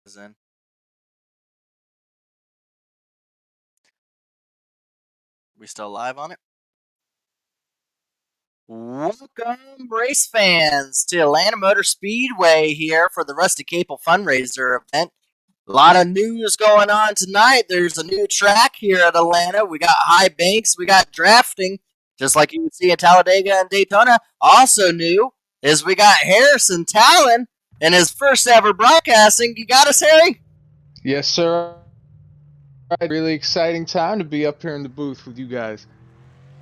In. We still live on it? Welcome, race fans, to Atlanta Motor Speedway here for the Rusty Caple Fundraiser event. A lot of news going on tonight. There's a new track here at Atlanta. We got high banks, we got drafting, just like you would see in Talladega and Daytona. Also new is we got Harrison Talon in his first ever broadcasting. You got us, Harry? Yes, sir. Really exciting time to be up here in the booth with you guys.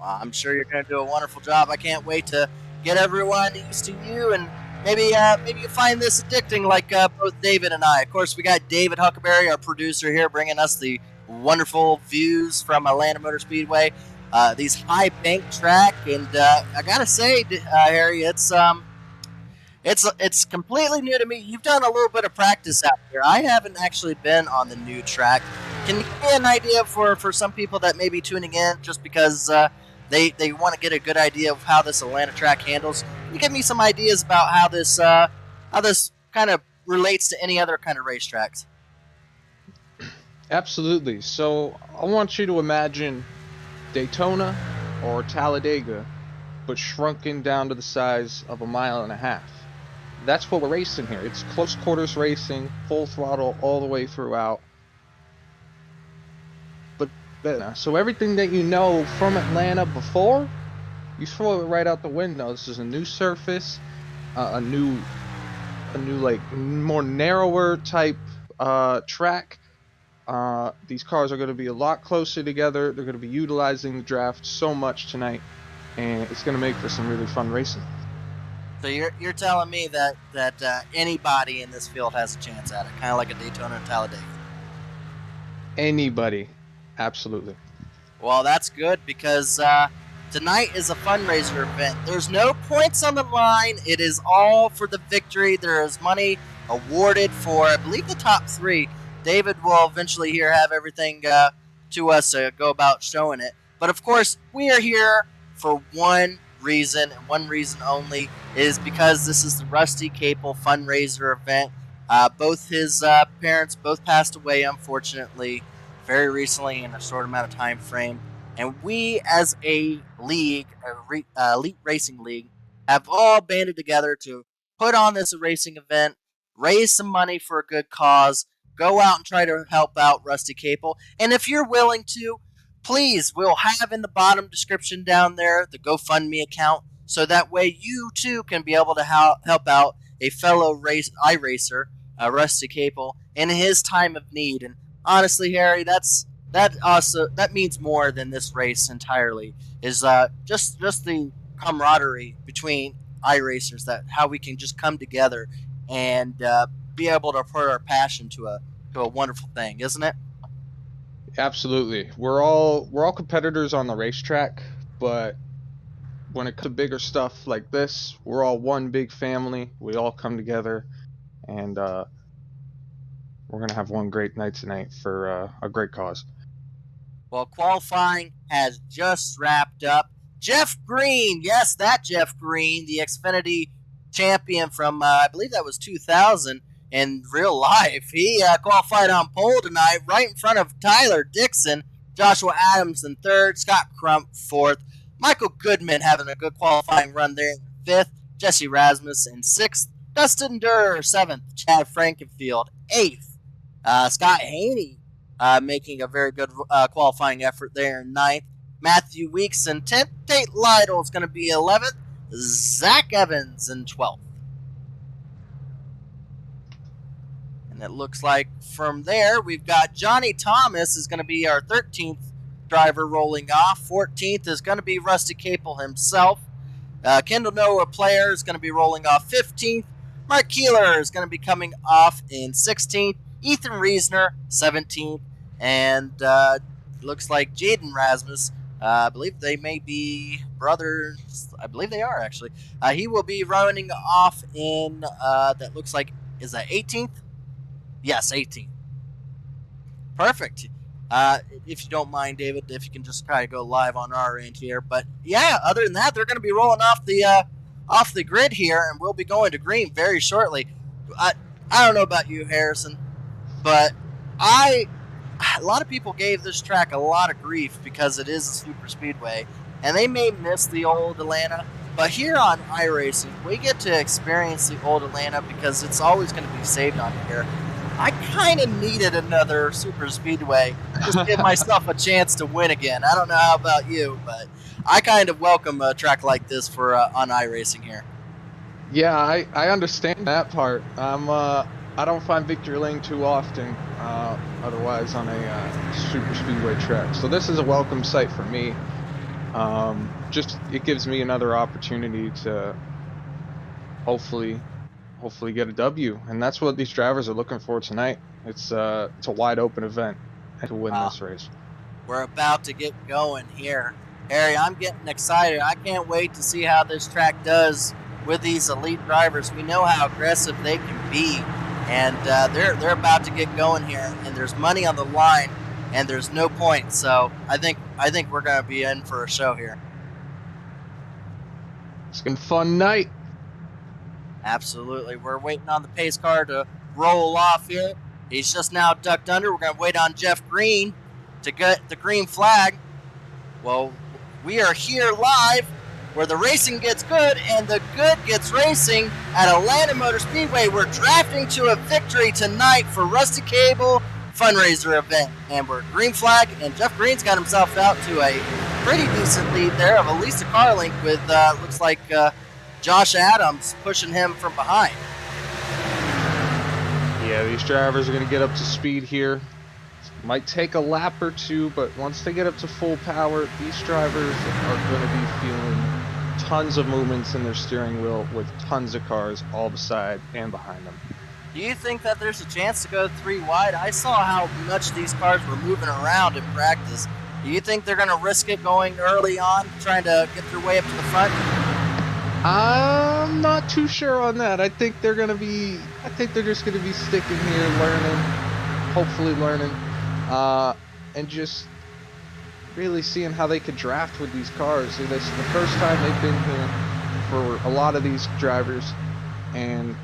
Well, I'm sure you're going to do a wonderful job. I can't wait to get everyone used to you, and maybe you find this addicting like both David and I. Of course, we got David Huckleberry, our producer here, bringing us the wonderful views from Atlanta Motor Speedway. These high bank track, and I gotta say, Harry, it's completely new to me. You've done a little bit of practice out here. I haven't actually been on the new track. Can you give me an idea for some people that may be tuning in just because they want to get a good idea of how this Atlanta track handles? Can you give me some ideas about how this kind of relates to any other kind of racetracks? Absolutely. So I want you to imagine Daytona or Talladega, but shrunken down to the size of a mile and a half. That's what we're racing here. It's close quarters racing, full throttle all the way throughout. But so everything that you know from Atlanta before, you throw it right out the window. This is a new surface, a new like more narrower type track. These cars are going to be a lot closer together. They're going to be utilizing the draft so much tonight, and it's going to make for some really fun racing. So you're telling me that anybody in this field has a chance at it, kind of like a Daytona and Talladega. Anybody, absolutely. Well, that's good because tonight is a fundraiser event. There's no points on the line. It is all for the victory. There is money awarded for, I believe, the top three. David will eventually here have everything to us to go about showing it. But of course, we are here for one reason, and one reason only, is because this is the Rusty Caple fundraiser event. Both his parents both passed away, unfortunately, very recently in a short amount of time frame. And we, as a league, elite racing league, have all banded together to put on this racing event, raise some money for a good cause, go out and try to help out Rusty Caple. And if you're willing to, please, we'll have in the bottom description down there the GoFundMe account, so that way you too can be able to help out a fellow iRacer, Rusty Caple, in his time of need. And honestly, Harry, that means more than this race entirely. Is just the camaraderie between iRacers, that how we can just come together and be able to put our passion to a wonderful thing, isn't it? Absolutely. We're all competitors on the racetrack, but when it comes to bigger stuff like this, we're all one big family. We all come together, and we're gonna have one great night tonight for a great cause. Well, qualifying has just wrapped up. Jeff Green, yes, that Jeff Green, the Xfinity champion from, I believe that was 2000 in real life. He qualified on pole tonight right in front of Tyler Dixon, Joshua Adams in third, Scott Crump fourth, Michael Goodman having a good qualifying run there in fifth, Jesse Rasmus in sixth, Dustin Durr seventh, Chad Frankenfield eighth, Scott Haney making a very good qualifying effort there in ninth. Matthew Weeks in 10th. Tate Lytle is going to be 11th. Zach Evans in 12th. And it looks like from there, we've got Johnny Thomas is going to be our 13th driver rolling off. 14th is going to be Rusty Caple himself. Kendall Noah Player is going to be rolling off 15th. Mark Keeler is going to be coming off in 16th. Ethan Reisner, 17th. And looks like Jaden Rasmus, I believe they may be brothers. I believe they are, actually. He will be running off in, that looks like, is that 18th? Yes, 18th. Perfect. If you don't mind, David, if you can just kind of go live on our end here. But yeah, other than that, they're going to be rolling off the grid here, and we'll be going to green very shortly. I don't know about you, Harrison. But a lot of people gave this track a lot of grief because it is a super speedway, and they may miss the old Atlanta. But here on iRacing, we get to experience the old Atlanta because it's always going to be saved on here. I kind of needed another super speedway just to give myself a chance to win again. I don't know how about you, but I kind of welcome a track like this for on iRacing here. Yeah, I understand that part. I don't find Victory Lane too often, otherwise on a super speedway track. So this is a welcome sight for me. Just it gives me another opportunity to hopefully get a W, and that's what these drivers are looking for tonight. It's a wide open event to win this race. We're about to get going here. Harry, I'm getting excited. I can't wait to see how this track does with these elite drivers. We know how aggressive they can be, and they're about to get going here. And there's money on the line, and there's no points. So I think we're gonna be in for a show here. It's gonna be a fun night. Absolutely. We're waiting on the pace car to roll off here. He's just now ducked under. We're gonna wait on Jeff Green to get the green flag. Well, we are here live where the racing gets good and the good gets racing at Atlanta Motor Speedway. We're drafting to a victory tonight for Rusty Caple Fundraiser event. And we're green flag, and Jeff Green's got himself out to a pretty decent lead there of at least a car link with, looks like Josh Adams pushing him from behind. Yeah, these drivers are going to get up to speed here. Might take a lap or two, but once they get up to full power, these drivers are going to be feeling tons of movements in their steering wheel with tons of cars all beside and behind them. Do you think that there's a chance to go 3 wide? I saw how much these cars were moving around in practice. Do you think they're going to risk it going early on, trying to get their way up to the front? I'm not too sure on that. I think they're just going to be sticking here, learning, hopefully learning, and just really seeing how they could draft with these cars. So this is the first time they've been here for a lot of these drivers, and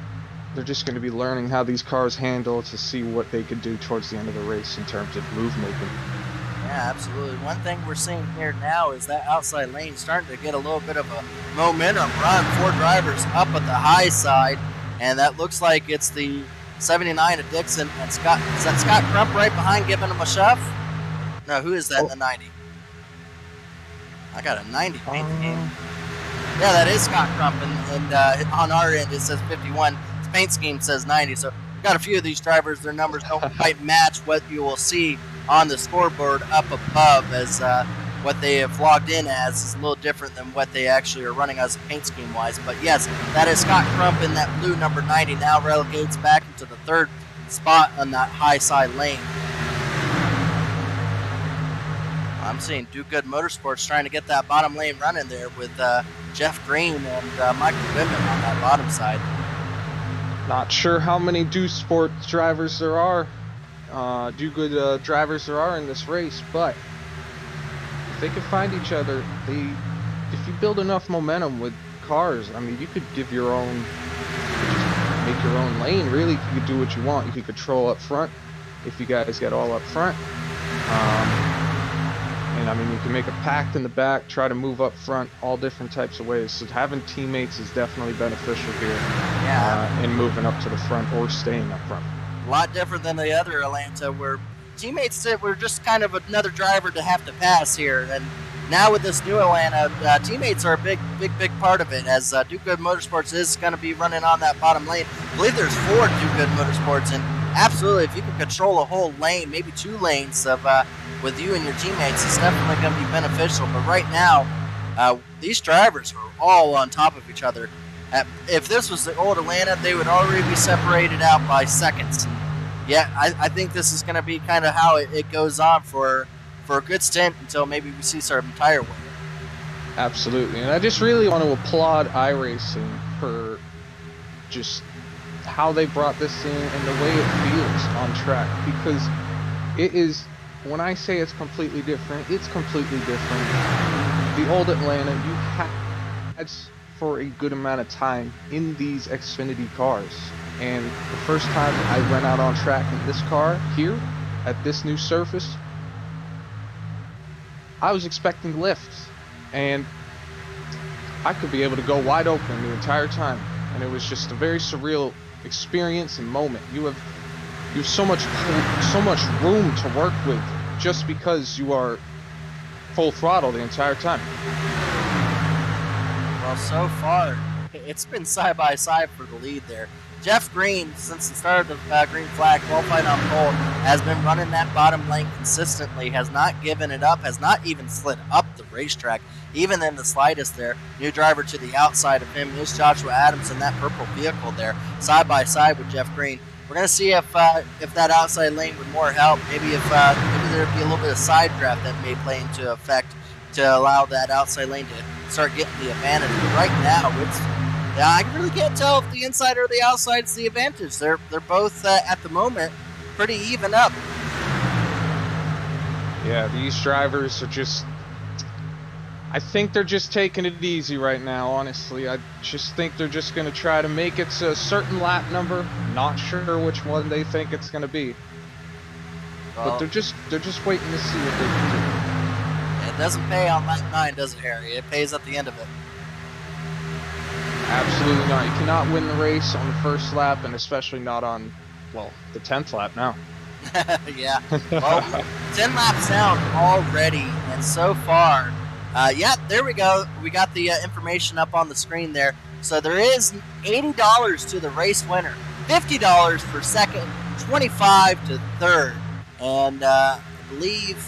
they're just going to be learning how these cars handle to see what they could do towards the end of the race in terms of move making. Yeah, absolutely. One thing we're seeing here now is that outside lane starting to get a little bit of a momentum run. 4 drivers up at the high side, and that looks like it's the 79 of Dixon and Scott. Is that Scott Crump right behind giving him a shove? No, who is that in the 90? I got a 90 paint scheme. Yeah, that is Scott Crump, and on our end it says 51. His paint scheme says 90, so got a few of these drivers, their numbers don't quite match what you will see on the scoreboard up above, as what they have logged in as is a little different than what they actually are running as a paint scheme wise. But yes, that is Scott Crump in that blue number 90, now relegates back into the 3rd spot on that high side lane. I'm seeing Do Good Motorsports trying to get that bottom lane running there with Jeff Green and Michael Goodman on that bottom side. Not sure how many Do Sports drivers there are, Do Good drivers there are in this race, but if they can find each other, if you build enough momentum with cars, I mean, you could give your own, make your own lane. Really, you could do what you want. You could control up front if you guys get all up front. And I mean, you can make a pact in the back, try to move up front, all different types of ways. So having teammates is definitely beneficial here. Yeah. In moving up to the front or staying up front. A lot different than the other Atlanta, where teammates said we're just kind of another driver to have to pass here. And now with this new Atlanta, teammates are a big part of it, as Do Good Motorsports is going to be running on that bottom lane. I believe there's 4 Do Good Motorsports, and absolutely, if you can control a whole lane, maybe 2 lanes of with you and your teammates, it's definitely going to be beneficial. But right now, these drivers are all on top of each other. If this was the old Atlanta, they would already be separated out by seconds. Yeah, I think this is going to be kind of how it goes on for a good stint until maybe we see some tire wear. Absolutely, and I just really want to applaud iRacing for just how they brought this in and the way it feels on track, because it is, when I say it's completely different, it's completely different. The old Atlanta, you had for a good amount of time in these Xfinity cars. And the first time I went out on track in this car here at this new surface, I was expecting lifts, and I could be able to go wide open the entire time, and it was just a very surreal experience and moment. You have so much room to work with just because you are full throttle the entire time. Well, so far, it's been side by side for the lead there. Jeff Green, since the start of the green flag, qualifying on pole, has been running that bottom lane consistently, has not given it up, has not even slid up the racetrack, even in the slightest there. New driver to the outside of him is Joshua Adams in that purple vehicle there, side by side with Jeff Green. We're going to see if that outside lane with more help, maybe there'd be a little bit of side draft that may play into effect to allow that outside lane to start getting the advantage. But right now, I really can't tell if the inside or the outside is the advantage. They're both at the moment pretty even up. Yeah, these drivers are just, I think they're just taking it easy right now, honestly. I just think they're just going to try to make it to a certain lap number. Not sure which one they think it's going to be. But they're just waiting to see what they can do. It doesn't pay on lap 9, does it, Harry? It pays at the end of it. Absolutely not. You cannot win the race on the first lap, and especially not on, well, the 10th lap now. Yeah. Well, 10 laps down already, and so far, yeah, there we go. We got the information up on the screen there. So there is $80 to the race winner, $50 for second, $25 to third, and I believe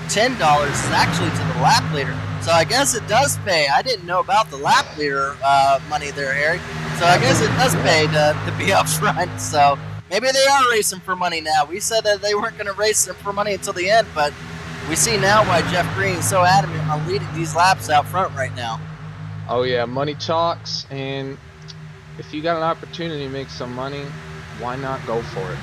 $10 is actually to the lap leader. So I guess it does pay. I didn't know about the lap leader money there, Harry. So I guess it does pay to be up front. So maybe they are racing for money now. We said that they weren't going to race for money until the end, but we see now why Jeff Green is so adamant on leading these laps out front right now. Oh yeah, money talks, and if you got an opportunity to make some money, why not go for it?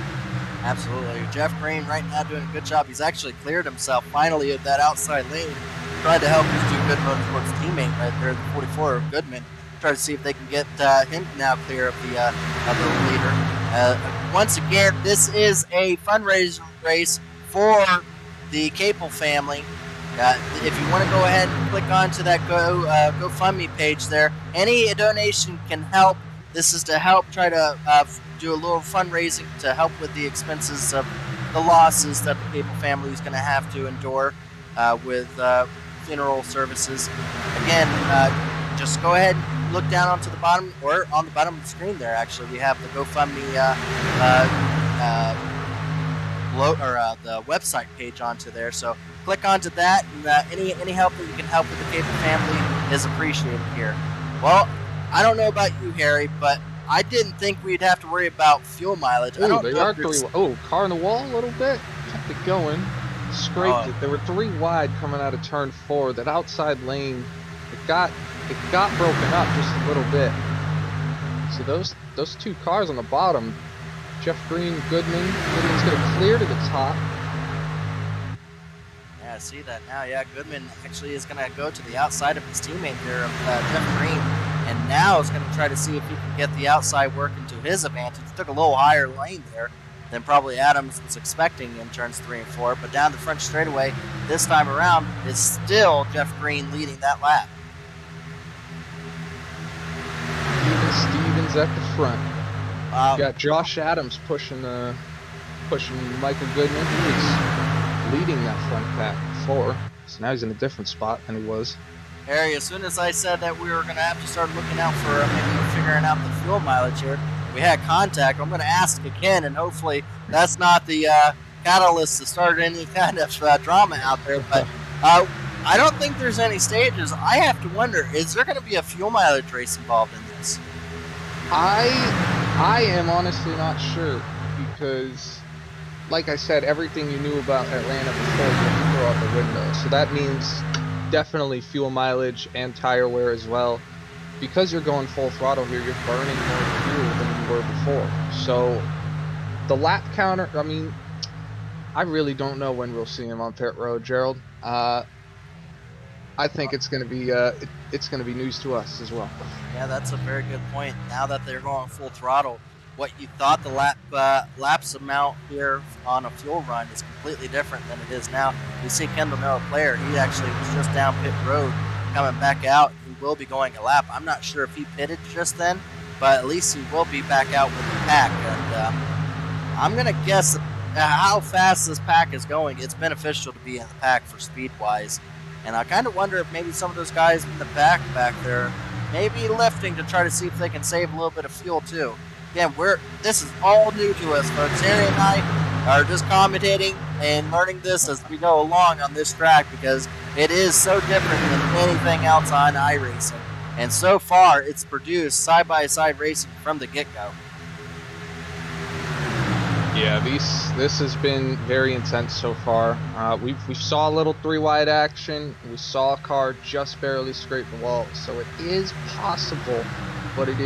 Absolutely. Jeff Green right now doing a good job. He's actually cleared himself finally of that outside lane. Tried to help his Good Motorsports teammate right there, the 44 of Goodman. Try to see if they can get him now clear of the leader. Once again, this is a fundraiser race for the Caple family. If you want to go ahead and click onto that GoFundMe page there, any donation can help. This is to help try to do a little fundraising to help with the expenses of the losses that the Caple family is going to have to endure with funeral services. Again, just go ahead and look down onto the bottom, or on the bottom of the screen there, actually, we have the GoFundMe the website page onto there. So click onto that, and any help that you can help with the Caple family is appreciated here. Well, I don't know about you, Harry, but I didn't think we'd have to worry about fuel mileage. Car in the wall a little bit. Kept it going. Scraped it. There were 3 wide coming out of turn 4. That outside lane, it got broken up just a little bit. So those 2 cars on the bottom, Jeff Green, Goodman's gonna clear to the top. Yeah, I see that now. Yeah, Goodman actually is gonna go to the outside of his teammate there, Jeff Green, and now is gonna try to see if he can get the outside working to his advantage. Took a little higher lane there than probably Adams was expecting in turns 3 and 4, but down the front straightaway this time around is still Jeff Green leading that lap. Even Stevens at the front. You got Josh Adams pushing Michael Goodman. He was leading that front pack before, so now he's in a different spot than he was. Harry, as soon as I said that we were going to have to start looking out for maybe figuring out the fuel mileage here, we had contact. I'm going to ask again, and hopefully that's not the catalyst to start any kind of drama out there. But I don't think there's any stages. I have to wonder, is there going to be a fuel mileage race involved in this? I am honestly not sure, because, like I said, everything you knew about Atlanta before you have to throw out the window. So that means definitely fuel mileage and tire wear as well. Because you're going full throttle here, you're burning more fuel than you were before. So the lap counter, I mean, I really don't know when we'll see him on pit road, Gerald. I think it's going to be news to us as well. Yeah, that's a very good point. Now that they're going full throttle, what you thought the laps amount here on a fuel run is completely different than it is now. You see Kendall Noah Player, he actually was just down pit road coming back out. He will be going a lap. I'm not sure if he pitted just then, but at least he will be back out with the pack. And I'm going to guess how fast this pack is going. It's beneficial to be in the pack for speed-wise. And I kind of wonder if maybe some of those guys in the back there may be lifting to try to see if they can save a little bit of fuel too. Again, this is all new to us, folks. Harry and I are just commentating and learning this as we go along on this track because it is so different than anything else on iRacing. And so far, it's produced side-by-side racing from the get-go. Yeah, this has been very intense so far. We saw a little 3-wide action. We saw a car just barely scrape the wall, so it is possible, but it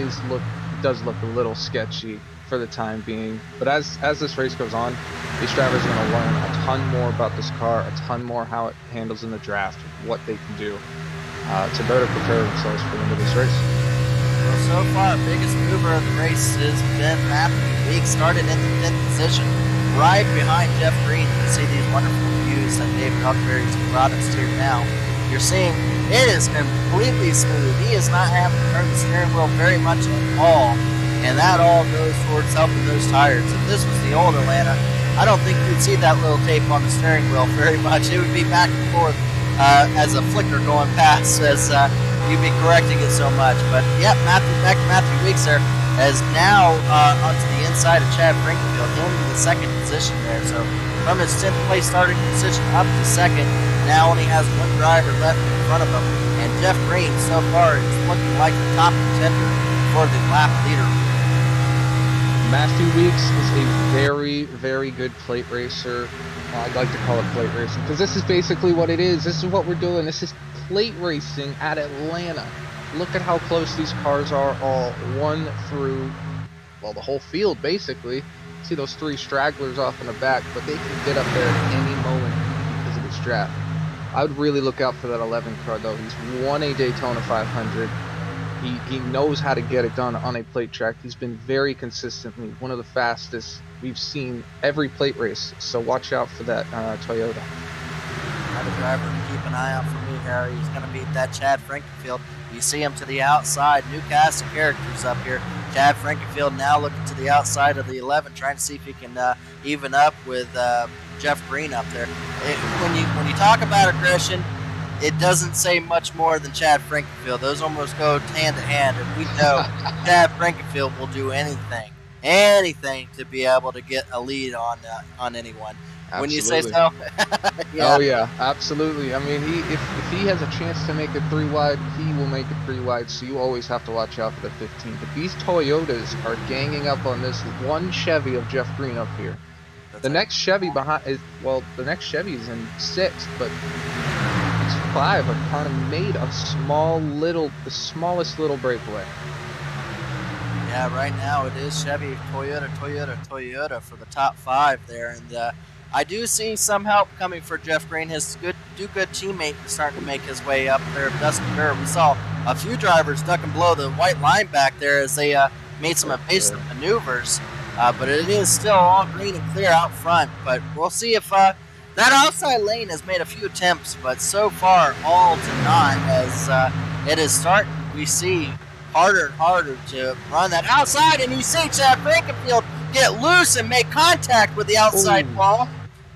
does look a little sketchy for the time being. But as this race goes on, these drivers are going to learn a ton more about this car, a ton more how it handles in the draft, what they can do to better prepare themselves for the end of this race. Well, so far, biggest mover of the race has been Matthew Weeks. Started in the 10th position, right behind Jeff Green. You see these wonderful views that David Huckberry's brought us to now. You're seeing it is completely smooth. He is not having to turn the steering wheel very much at all. And that all goes towards helping those tires. If this was the old Atlanta, I don't think you'd see that little tape on the steering wheel very much. It would be back and forth as a flicker going past as you'd be correcting it so much. But yeah, Matthew Weeks there is now onto the inside of Chad Frankenfield in the second position there. So from his 10th place starting position up to second, now only has one driver left in front of him. And Jeff Green so far is looking like the top contender for the lap leader. Matthew Weeks is a very, very good plate racer. I'd like to call it plate racing because this is basically what it is. This is what we're doing. This is plate racing at Atlanta. Look at how close these cars are all one through, well, the whole field basically. See those 3 stragglers off in the back, but they can get up there at any moment because of this draft. I would really look out for that 11 car though. He's won a Daytona 500. He knows how to get it done on a plate track. He's been very consistently one of the fastest we've seen every plate race. So watch out for that Toyota. Another driver to keep an eye out for me, Harry. He's going to beat that Chad Frankenfield. You see him to the outside. New cast of characters up here. Chad Frankenfield now looking to the outside of the 11, trying to see if he can even up with Jeff Green up there. When you talk about aggression, it doesn't say much more than Chad Frankenfield. Those almost go hand to hand, and we know Chad Frankenfield will do anything to be able to get a lead on anyone. Absolutely. When you say so. Yeah. Oh yeah, absolutely. I mean, if he has a chance to make it 3-wide, he will make it 3-wide. So you always have to watch out for the 15. But these Toyotas are ganging up on this one Chevy of Jeff Green up here. The next Chevy behind is the next Chevy is in 6th, but these 5 have kind of made a the smallest little breakaway. Yeah, right now it is Chevy, Toyota for the top 5 there, and I do see some help coming for Jeff Green. His good teammate is starting to make his way up there. Dustin Kerr. We saw a few drivers duck and below the white line back there as they made some evasive maneuvers. But it is still all green and clear out front. But we'll see if that outside lane has made a few attempts, but so far all to naught as it is starting. We see harder and harder to run that outside, and you see Chad Frankenfield get loose and make contact with the outside wall.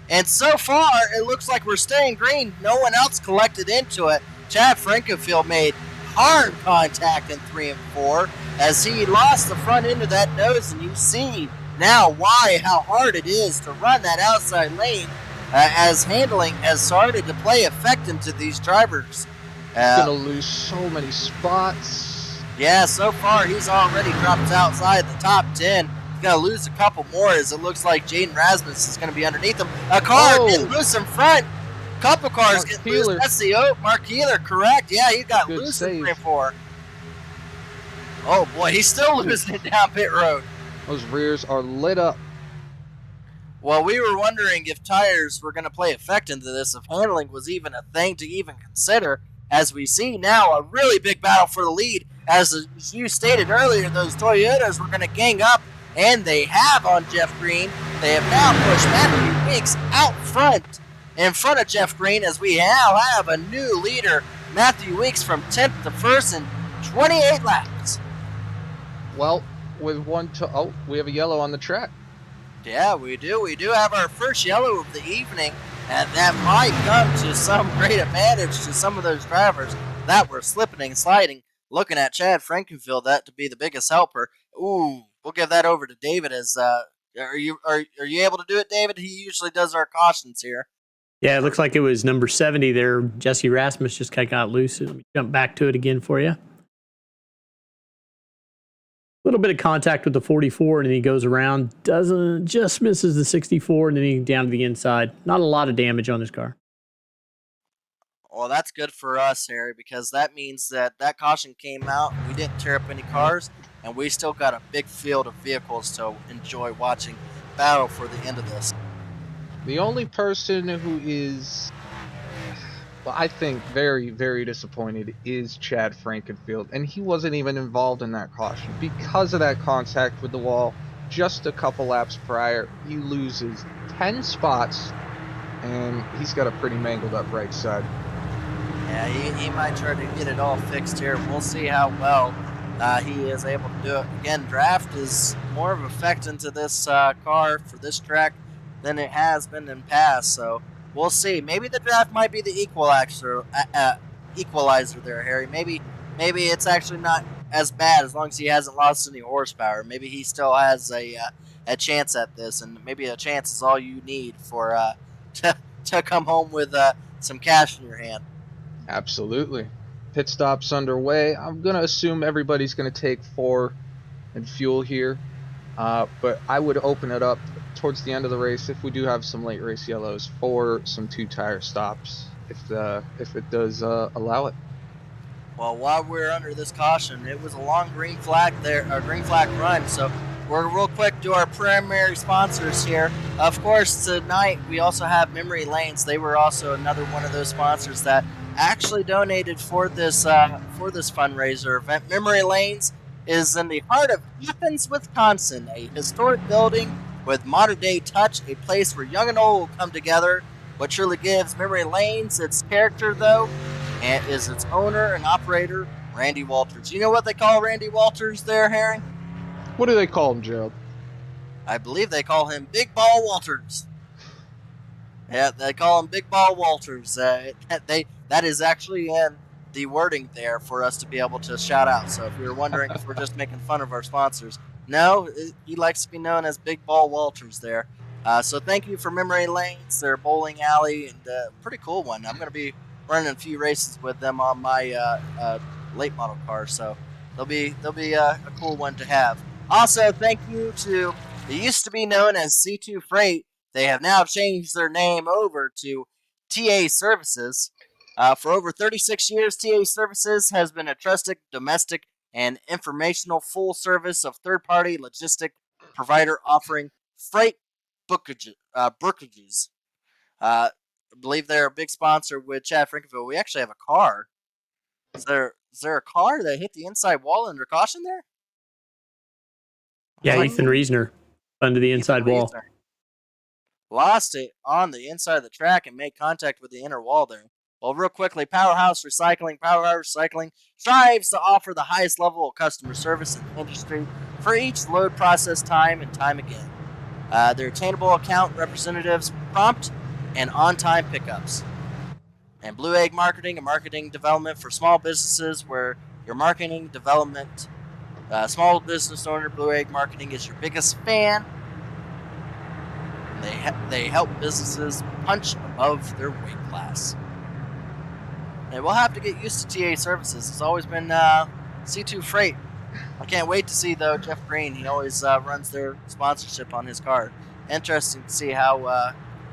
And so far, it looks like we're staying green. No one else collected into it. Chad Frankenfield made hard contact in 3 and 4 as he lost the front end of that nose, and you see now how hard it is to run that outside lane as handling has started to play effect into these drivers. He's going to lose so many spots. Yeah, so far he's already dropped outside the top 10. He's going to lose a couple more as it looks like Jaden Rasmus is going to be underneath him. A car getting loose in front. Couple cars getting loose. That's the Mark Keeler, correct. Yeah, he got loose in 3 and 4. Oh boy, he's still losing it down pit road. Those rears are lit up. Well, we were wondering if tires were going to play effect into this, if handling was even a thing to even consider. As we see now, a really big battle for the lead. As you stated earlier, those Toyotas were going to gang up and they have on Jeff Green. They have now pushed Matthew Weeks out front, in front of Jeff Green, as we now have a new leader, Matthew Weeks, from 10th to 1st in 28 laps. Well, with we have a yellow on the track. Yeah, we do. We do have our first yellow of the evening, and that might come to some great advantage to some of those drivers that were slipping and sliding. Looking at Chad Frankenfield, that to be the biggest helper. Ooh, we'll give that over to David. As are you able to do it, David? He usually does our cautions here. Yeah, it looks like it was number 70 there. Jesse Rasmus just kind of got loose. Let me jump back to it again for you. A little bit of contact with the 44, and then he goes around, just misses the 64, and then he down to the inside. Not a lot of damage on this car. Well, that's good for us, Harry, because that means that caution came out. We didn't tear up any cars, and we still got a big field of vehicles to enjoy watching battle for the end of this. The only person who is, well, I think, very, very disappointed is Chad Frankenfield, and he wasn't even involved in that caution. Because of that contact with the wall just a couple laps prior, he loses 10 spots, and he's got a pretty mangled up right side. Yeah, he might try to get it all fixed here. We'll see how well he is able to do it. Again, draft is more of an effect into this car for this track than it has been in past, so we'll see. Maybe the draft might be the equalizer there, Harry. Maybe it's actually not as bad as long as he hasn't lost any horsepower. Maybe he still has a chance at this, and maybe a chance is all you need for to come home with some cash in your hand. Absolutely. Pit stop's underway. I'm going to assume everybody's going to take 4 and fuel here, but I would open it up towards the end of the race, if we do have some late race yellows, for some 2-tire stops, if it does allow it. Well, while we're under this caution, it was a long green flag there, a green flag run, so we're real quick to our primary sponsors here. Of course, tonight we also have Memory Lanes. They were also another one of those sponsors that actually donated for this fundraiser event. Memory Lanes is in the heart of Athens, Wisconsin, a historic building with modern-day touch, a place where young and old will come together. What truly gives Memory Lanes its character, though, and is its owner and operator, Randy Walters. You know what they call Randy Walters there, Harry? What do they call him, Gerald? I believe they call him Big Ball Walters. Yeah, they call him Big Ball Walters. That is actually in the wording there for us to be able to shout out. So if you're wondering if we're just making fun of our sponsors, no, he likes to be known as Big Ball Walters there. So thank you for Memory Lanes, their bowling alley, and pretty cool one. I'm going to be running a few races with them on my late model car, so they'll be a cool one to have. Also, thank you to, it used to be known as C2 Freight. They have now changed their name over to TA Services. For over 36 years, TA Services has been a trusted domestic and informational full service of third-party logistic provider offering freight brokerages. I believe they're a big sponsor with Chad Frankenfield. We actually have a car. Is there a car that hit the inside wall under caution there? Yeah, Ethan Reisner under the inside wall. Lost it on the inside of the track and made contact with the inner wall there. Well, real quickly, Powerhouse Recycling strives to offer the highest level of customer service in the industry for each load process time and time again. Their attainable account representatives prompt and on-time pickups. And Blue Egg Marketing and marketing development for small businesses, where your marketing development, small business owner, Blue Egg Marketing is your biggest fan. They help businesses punch above their weight class. And we'll have to get used to TA Services. It's always been C2 Freight. I can't wait to see, though, Jeff Green. He always runs their sponsorship on his car. Interesting to see how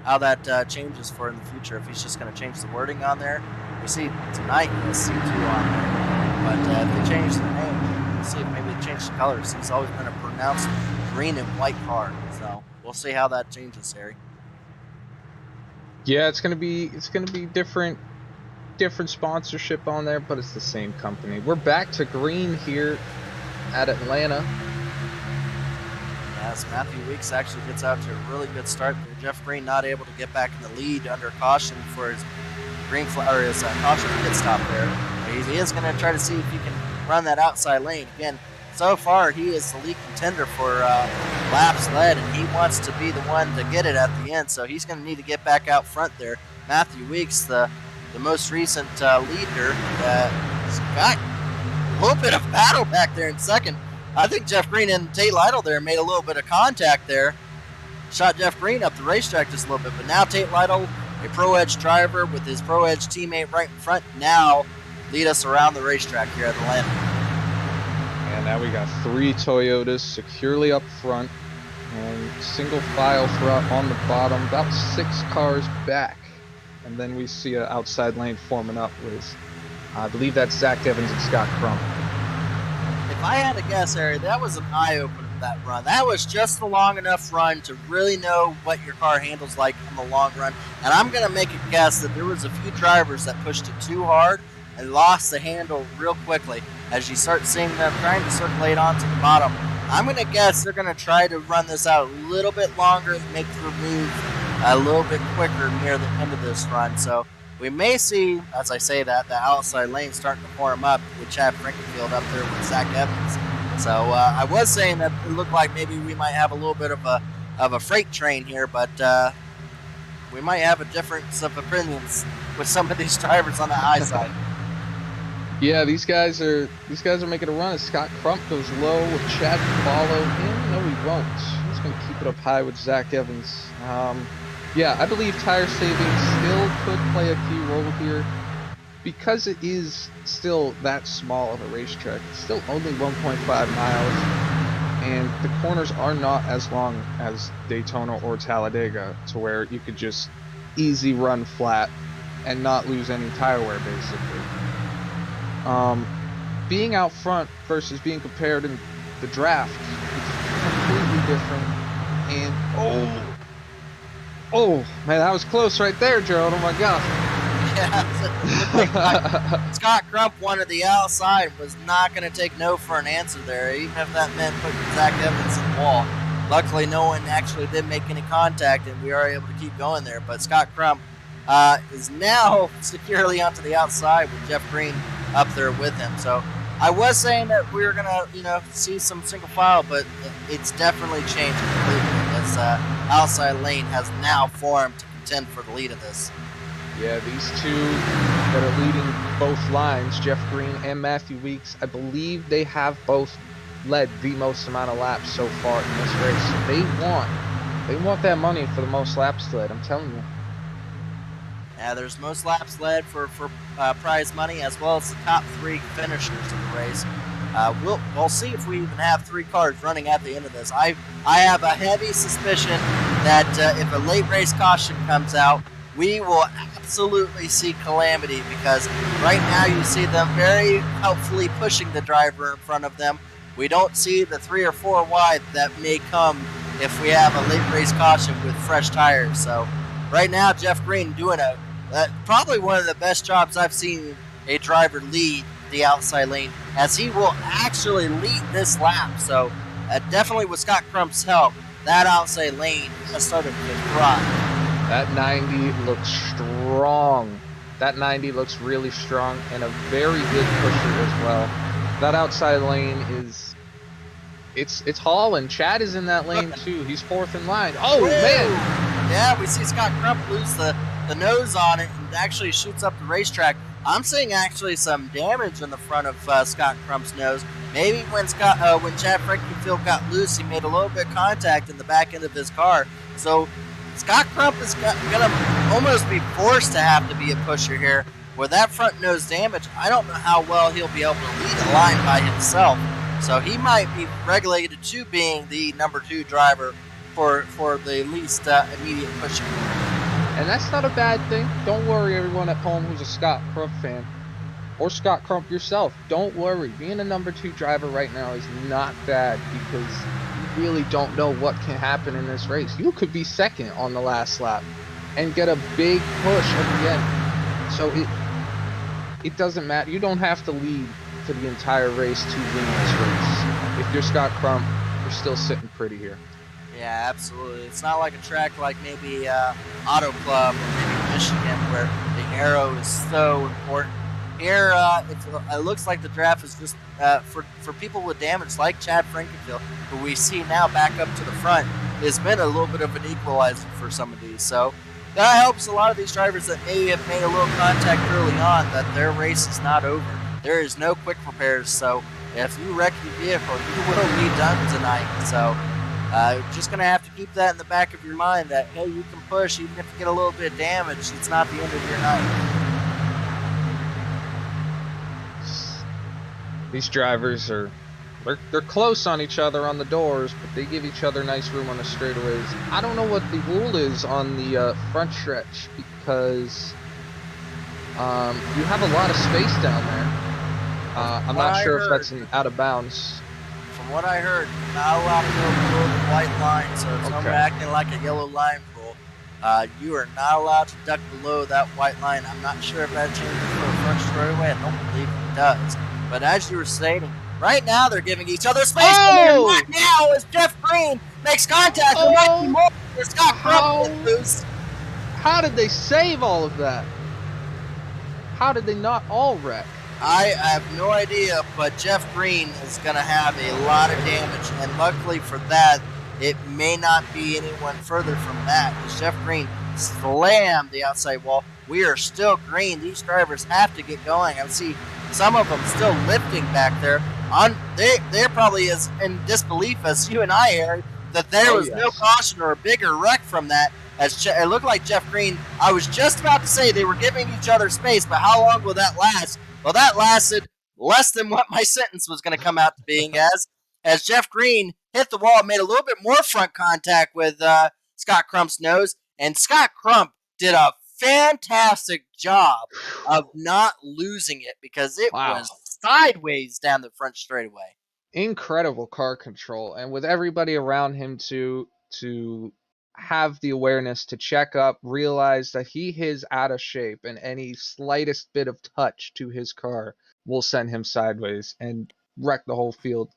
that changes for in the future. If he's just going to change the wording on there. We see tonight he has C2 on there. But if they change the name, we'll see if maybe they change the colors. He's always been a pronounced green and white car. So we'll see how that changes, Harry. Yeah, it's gonna be different sponsorship on there, but it's the same company. We're back to green here at Atlanta. as Matthew Weeks actually gets out to a really good start there. Jeff Green not able to get back in the lead under caution for his his caution pit stop there. He is going to try to see if he can run that outside lane. Again, so far he is the lead contender for laps led, and he wants to be the one to get it at the end, so he's going to need to get back out front there. Matthew Weeks, the most recent leader, has got a little bit of battle back there in second. I think Jeff Green and Tate Lytle there made a little bit of contact there. Shot Jeff Green up the racetrack just a little bit, but now Tate Lytle, a Pro Edge driver with his Pro Edge teammate right in front, now lead us around the racetrack here at the landing. And now we got 3 Toyotas securely up front and single file throughout on the bottom, about 6 cars back. And then we see an outside lane forming up with, I believe that's Zach Evans and Scott Crump. If I had to guess, Harry, that was an eye-opener, that run. That was just a long enough run to really know what your car handles like in the long run. And I'm going to make a guess that there was a few drivers that pushed it too hard and lost the handle real quickly. As you start seeing them trying to circulate onto the bottom, I'm going to guess they're going to try to run this out a little bit longer and make the move a little bit quicker near the end of this run. So we may see, as I say that, the outside lane starting to form up with Chad Frankenfield up there with Zach Evans. So I was saying that it looked like maybe we might have a little bit of a freight train here, but we might have a difference of opinions with some of these drivers on the high side. Yeah, these guys are making a run as Scott Crump goes low with Chad to follow him. No, he won't. He's going to keep it up high with Zach Evans. Yeah, I believe tire saving still could play a key role here. Because it is still that small of a racetrack, it's still only 1.5 miles, and the corners are not as long as Daytona or Talladega, to where you could just easy run flat and not lose any tire wear, basically. Being out front versus being compared in the draft is completely different. And oh man, that was close right there, Gerald. Oh my gosh. Yeah, Scott Crump wanted the outside, was not going to take no for an answer there, even if that meant putting Zach Evans in the wall. Luckily, no one actually did make any contact, and we are able to keep going there. But Scott Crump is now securely onto the outside with Jeff Green up there with him. So I was saying that we were going to, see some single file, but it's definitely changed completely. This outside lane has now formed to contend for the lead of this. Yeah, these two that are leading both lines, Jeff Green and Matthew Weeks, I believe they have both led the most amount of laps so far in this race. So they want that money for the most laps led, I'm telling you. Yeah, there's most laps led for prize money, as well as the top 3 finishers of the race. We'll see if we even have 3 cars running at the end of this. I have a heavy suspicion that if a late race caution comes out, we will absolutely see calamity, because right now you see them very helpfully pushing the driver in front of them. We don't see the 3 or 4 wide that may come if we have a late race caution with fresh tires. So right now, Jeff Green doing probably one of the best jobs I've seen a driver lead the outside lane, as he will actually lead this lap. So definitely with Scott Crump's help, that outside lane has started to thrive. That 90 looks strong. That 90 looks really strong and a very good pusher as well. That outside lane is, it's hauling. Chad is in that lane too. He's 4th in line. Oh, man. Yeah, we see Scott Crump lose the nose on it and actually shoots up the racetrack. I'm seeing actually some damage in the front of Scott Crump's nose. Maybe when Chad Frankenfield got loose, he made a little bit of contact in the back end of his car. So Scott Crump is going to almost be forced to have to be a pusher here. With that front nose damage, I don't know how well he'll be able to lead a line by himself. So he might be regulated to being the number 2 driver for the least immediate pushing. And that's not a bad thing. Don't worry, everyone at home who's a Scott Crump fan, or Scott Crump yourself. Don't worry. Being a number 2 driver right now is not bad, because you really don't know what can happen in this race. You could be 2nd on the last lap and get a big push at the end. So it doesn't matter. You don't have to lead for the entire race to win this race. If you're Scott Crump, you're still sitting pretty here. Yeah, absolutely. It's not like a track like maybe Auto Club or maybe Michigan where the arrow is so important. Here, it looks like the draft is just for people with damage like Chad Frankenfield, who we see now back up to the front, has been a little bit of an equalizer for some of these. So that helps a lot of these drivers that may have made a little contact early on that their race is not over. There is no quick repairs, so if you wreck your vehicle, you will be done tonight. So just going to have to keep that in the back of your mind that, hey, you can push even if you get a little bit of damage. It's not the end of your night. These drivers they're close on each other on the doors, but they give each other nice room on the straightaways. I don't know what the rule is on the front stretch because you have a lot of space down there. I'm not sure if that's out of bounds. From what I heard, not allowed to go below the white line, so if someone acting like a yellow line rule, you are not allowed to duck below that white line. I'm not sure if that changes for the front straightaway. I don't believe it does. But as you were stating, right now they're giving each other space. Oh! Right now, as Jeff Green makes contact with Mikey Moore, Scott Crump loose. How did they save all of that? How did they not all wreck? I have no idea, but Jeff Green is going to have a lot of damage, and luckily for that, it may not be anyone further from that, because Jeff Green slammed the outside wall. We are still green. These drivers have to get going. I see some of them still lifting back there. They're probably as in disbelief as you and I, Harry, that there was no caution or a bigger wreck from that. As it looked like Jeff Green, I was just about to say they were giving each other space, but how long will that last? Well, that lasted less than what my sentence was going to come out to being as Jeff Green hit the wall and made a little bit more front contact with Scott Crump's nose, and Scott Crump did a fantastic job of not losing it because it was sideways down the front straightaway. Incredible car control, and with everybody around him to have the awareness to check up, realize that he is out of shape, and any slightest bit of touch to his car will send him sideways and wreck the whole field.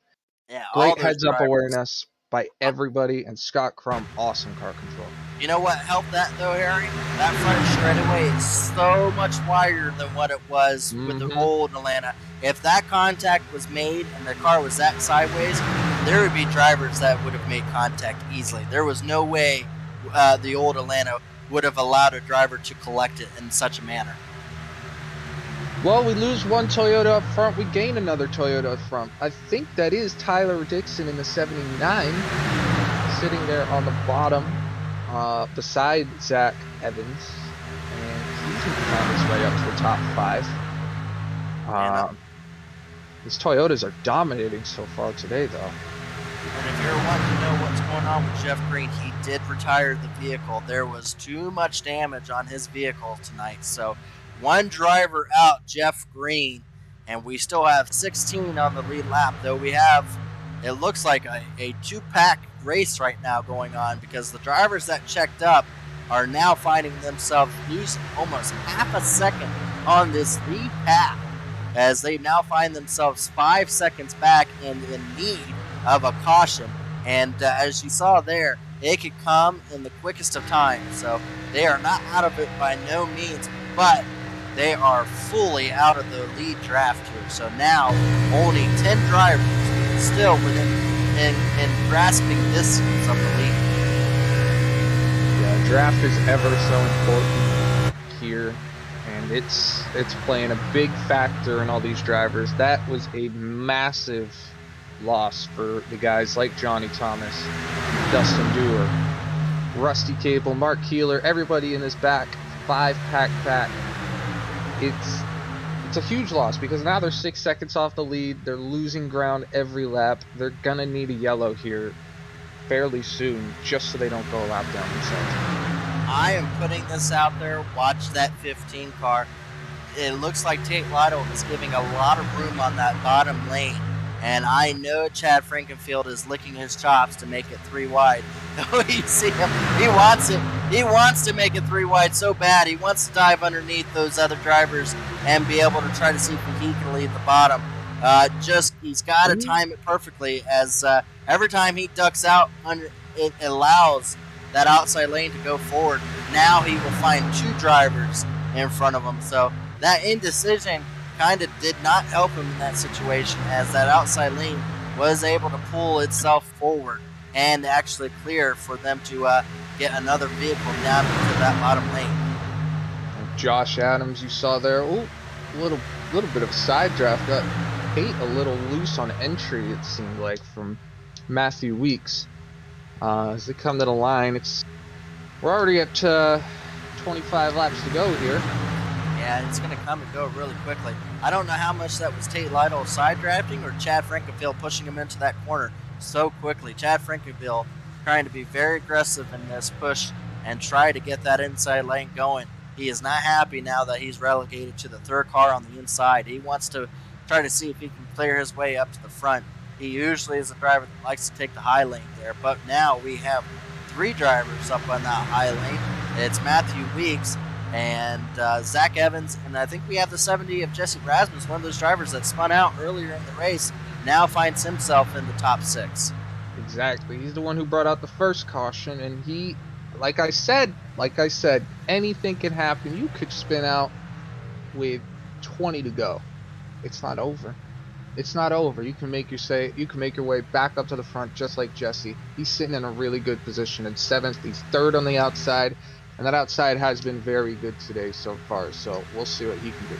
Yeah, great heads-up awareness by everybody, and Scott Crump, awesome car control. You know what helped that, though, Harry? That front straightaway is so much wider than what it was with the old Atlanta. If that contact was made and the car was that sideways, there would be drivers that would have made contact easily. There was no way the old Atlanta would have allowed a driver to collect it in such a manner. Well, we lose one Toyota up front, we gain another Toyota up front. I think that is Tyler Dixon in the 79, sitting there on the bottom, beside Zach Evans, and he's on his way up to the top 5. These Toyotas are dominating so far today, though. And if you're wanting to know what's going on with Jeff Green, he did retire the vehicle. There was too much damage on his vehicle tonight, so one driver out, Jeff Green, and we still have 16 on the lead lap, though we have, it looks like a two-pack race right now going on because the drivers that checked up are now finding themselves losing almost half a second on this lead pack as they now find themselves 5 seconds back and in need of a caution. And as you saw there, it could come in the quickest of times, so they are not out of it by no means, but they are fully out of the lead draft here. So now only 10 drivers still within in grasping distance of the lead. Yeah, draft is ever so important here, and it's playing a big factor in all these drivers. That was a massive loss for the guys like Johnny Thomas, Dustin Dewar, Rusty Caple, Mark Keeler, everybody in this back 5-pack pack. It's a huge loss because now they're 6 seconds off the lead. They're losing ground every lap. They're gonna need a yellow here fairly soon just so they don't go a lap down themselves. I am putting this out there. Watch that 15 car. It looks like Tate Lytle is giving a lot of room on that bottom lane. And I know Chad Frankenfield is licking his chops to make it 3 wide. You see him, he wants it. He wants to make it 3 wide so bad. He wants to dive underneath those other drivers and be able to try to see if he can lead the bottom. He's got to time it perfectly as every time he ducks out it allows that outside lane to go forward. Now he will find 2 drivers in front of him. So that indecision kind of did not help him in that situation, as that outside lane was able to pull itself forward and actually clear for them to get another vehicle down into that bottom lane. Josh Adams, you saw there, ooh, little bit of a side draft. Got Tate a little loose on entry, it seemed like, from Matthew Weeks. As they come to the line, we're already at 25 laps to go here. Yeah, it's going to come and go really quickly. I don't know how much that was Tate Lytle side drafting or Chad Frankenfield pushing him into that corner so quickly. Chad Frankenfield trying to be very aggressive in this push and try to get that inside lane going. He is not happy now that he's relegated to the 3rd car on the inside. He wants to try to see if he can clear his way up to the front. He usually is a driver that likes to take the high lane there, but now we have 3 drivers up on that high lane. It's Matthew Weeks and Zach Evans, and I think we have the 70 of Jesse Rasmus, one of those drivers that spun out earlier in the race, now finds himself in the top 6. Exactly. He's the one who brought out the first caution, and he, like I said, anything can happen. You could spin out with 20 to go. It's not over. It's not over. You can make your way back up to the front just like Jesse. He's sitting in a really good position in 7th. He's 3rd on the outside, and that outside has been very good today so far. So we'll see what he can do.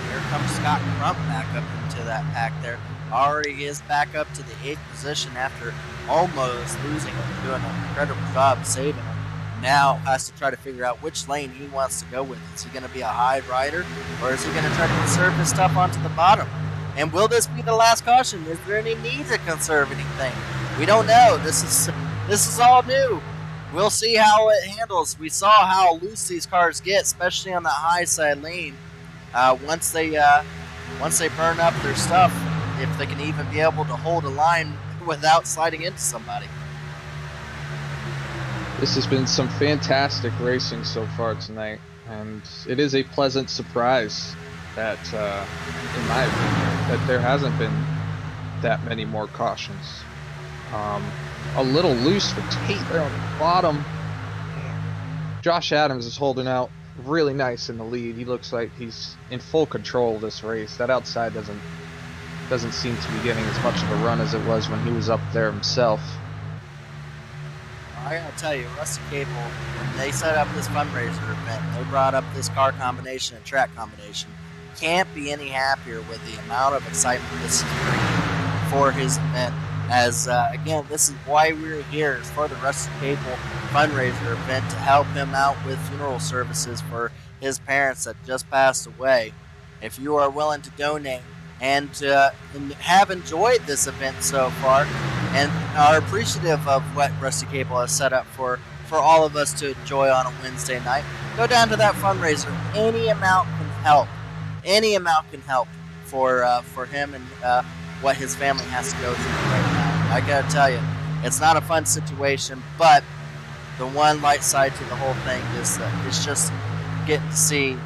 Here comes Scott Crump back up into that pack there. Already is back up to the 8th position after almost losing him, doing an incredible job saving him. Now has to try to figure out which lane he wants to go with. Is he going to be a high rider, or is he going to try to conserve his stuff onto the bottom? And will this be the last caution? Is there any need to conserve anything? We don't know. This is all new. We'll see how it handles. We saw how loose these cars get, especially on the high side lane. Once they burn up their stuff, if they can even be able to hold a line without sliding into somebody. This has been some fantastic racing so far tonight, and it is a pleasant surprise that, in my opinion, that there hasn't been that many more cautions. A little loose for Tate there on the bottom. Josh Adams is holding out really nice in the lead. He looks like he's in full control of this race. That outside doesn't seem to be getting as much of a run as it was when he was up there himself. I gotta tell you, Rusty Caple, when they set up this fundraiser event, they brought up this car combination and track combination. Can't be any happier with the amount of excitement this is bringing for his event. As again, this is why we're here, is for the Rusty Caple fundraiser event, to help him out with funeral services for his parents that just passed away. If you are willing to donate and have enjoyed this event so far, and are appreciative of what Rusty Caple has set up for all of us to enjoy on a Wednesday night, go down to that fundraiser. Any amount can help. Any amount can help for him and what his family has to go through right now. I gotta tell you, it's not a fun situation, but the one light side to the whole thing is that it's just getting to see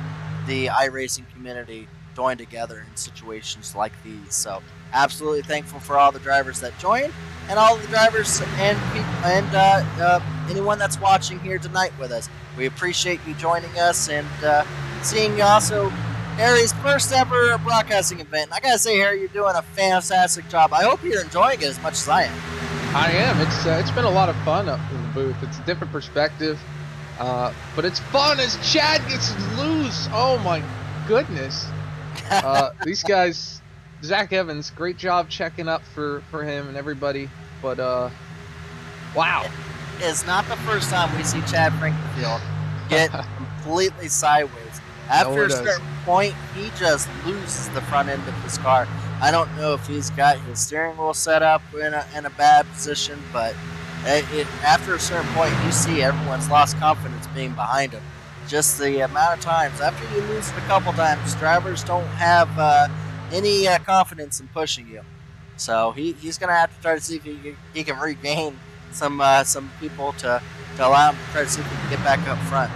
the iRacing community join together in situations like these. So absolutely thankful for all the drivers that joined, and all the drivers and anyone that's watching here tonight with us. We appreciate you joining us and seeing you also Harry's first ever broadcasting event. And I gotta say, Harry, you're doing a fantastic job. I hope you're enjoying it as much as I am. I am. It's been a lot of fun up in the booth. It's a different perspective, but it's fun as Chad gets loose. Oh my goodness! These guys, Zach Evans, great job checking up for him and everybody. But wow, it's not the first time we see Chad Frankenfield get completely sideways. After a certain point, he just loses the front end of his car. I don't know if he's got his steering wheel set up in a bad position, but after a certain point, you see everyone's lost confidence being behind him. Just the amount of times, after you lose it a couple times, drivers don't have any confidence in pushing you. So he's going to have to try to see if he can regain some people to allow him to try to see if he can get back up front.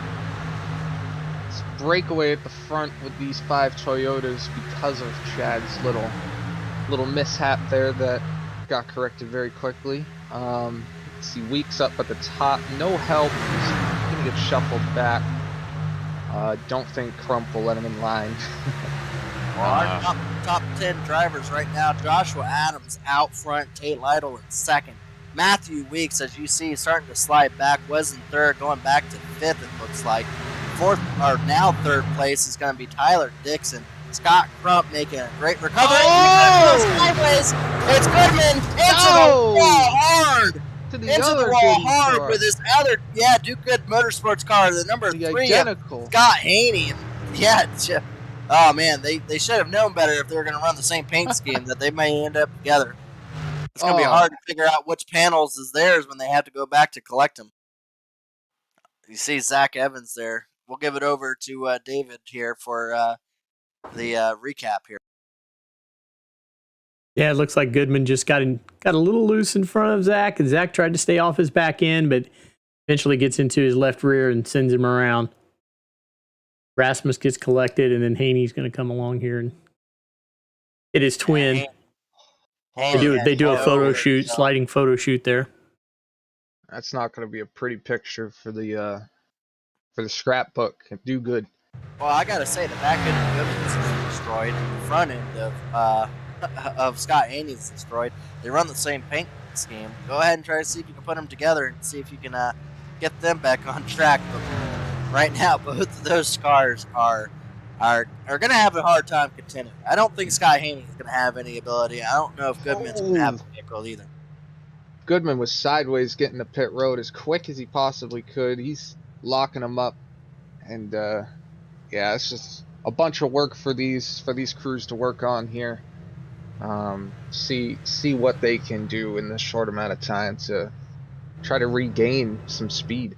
Breakaway at the front with these 5 Toyotas because of Chad's little mishap there that got corrected very quickly. See Weeks up at the top. No help. He's going to get shuffled back. Don't think Crump will let him in line. Well, our top 10 drivers right now, Joshua Adams out front, Tate Lytle in second. Matthew Weeks, as you see, starting to slide back, was in third, going back to fifth, it looks like. Fourth, or now third place, is going to be Tyler Dixon. Scott Crump making a great recovery. Oh! Sideways. It's Goodman into the wall hard. To the Into other the wall Goody hard car. with his other, Do Good Motorsports car, the number The 3, identical. Scott Haney. Yeah, oh man, they should have known better if they were going to run the same paint scheme that they may end up together. It's going to be hard to figure out which panels is theirs when they have to go back to collect them. You see Zach Evans there. We'll give it over to David here for the recap here. Yeah, it looks like Goodman just got a little loose in front of Zach, and Zach tried to stay off his back end, but eventually gets into his left rear and sends him around. Rasmus gets collected, and then Haney's going to come along here and hit his twin. They do a photo shoot, sliding photo shoot there. That's not going to be a pretty picture for the scrapbook. Do good. Well, I gotta say the back end of Goodman's is destroyed, and the front end of Scott Haney's is destroyed. They run the same paint scheme. Go ahead and try to see if you can put them together and see if you can get them back on track. But right now, both of those cars are going to have a hard time contending. I don't think Scott Haney is going to have any ability. I don't know if Goodman's going to have a vehicle either. Goodman was sideways getting to pit road as quick as he possibly could. He's locking him up, and yeah, it's just a bunch of work for these crews to work on here. See what they can do in this short amount of time to try to regain some speed.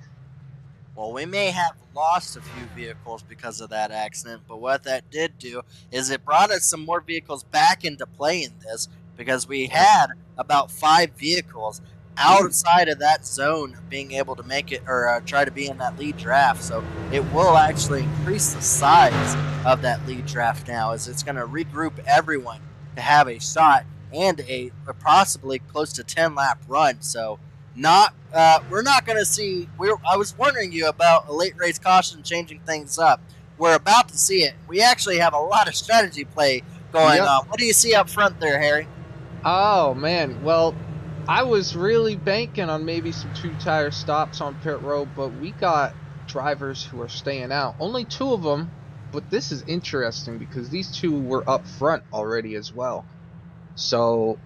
Well, we may have lost a few vehicles because of that accident, but what that did do is it brought us some more vehicles back into play in this, because we had about 5 vehicles outside of that zone of being able to make it or try to be in that lead draft. So it will actually increase the size of that lead draft now, as it's going to regroup everyone to have a shot and a possibly close to 10-lap run. So we're not going to see. I was warning you about a late race caution changing things up. We're about to see it. We actually have a lot of strategy play going on. What do you see up front there, Harry? Oh man, well, I was really banking on maybe some 2-tire stops on pit road, but we got drivers who are staying out. Only 2 of them, but this is interesting because these 2 were up front already as well. So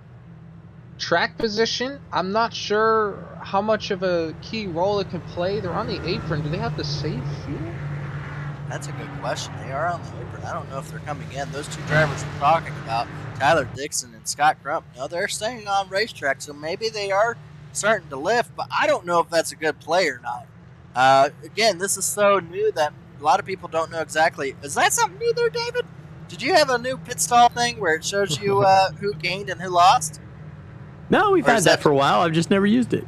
track position, I'm not sure how much of a key role it can play. They're on the apron. Do they have to save fuel? That's a good question. They are on the apron. I don't know if they're coming in. Those 2 drivers we're talking about, Tyler Dixon and Scott Crump, they're staying on racetrack, so maybe they are starting to lift, but I don't know if that's a good play or not. Again, this is so new that a lot of people don't know exactly. Is that something new there, David? Did you have a new pit stall thing where it shows you who gained and who lost? No, we've had that for a while. I've just never used it.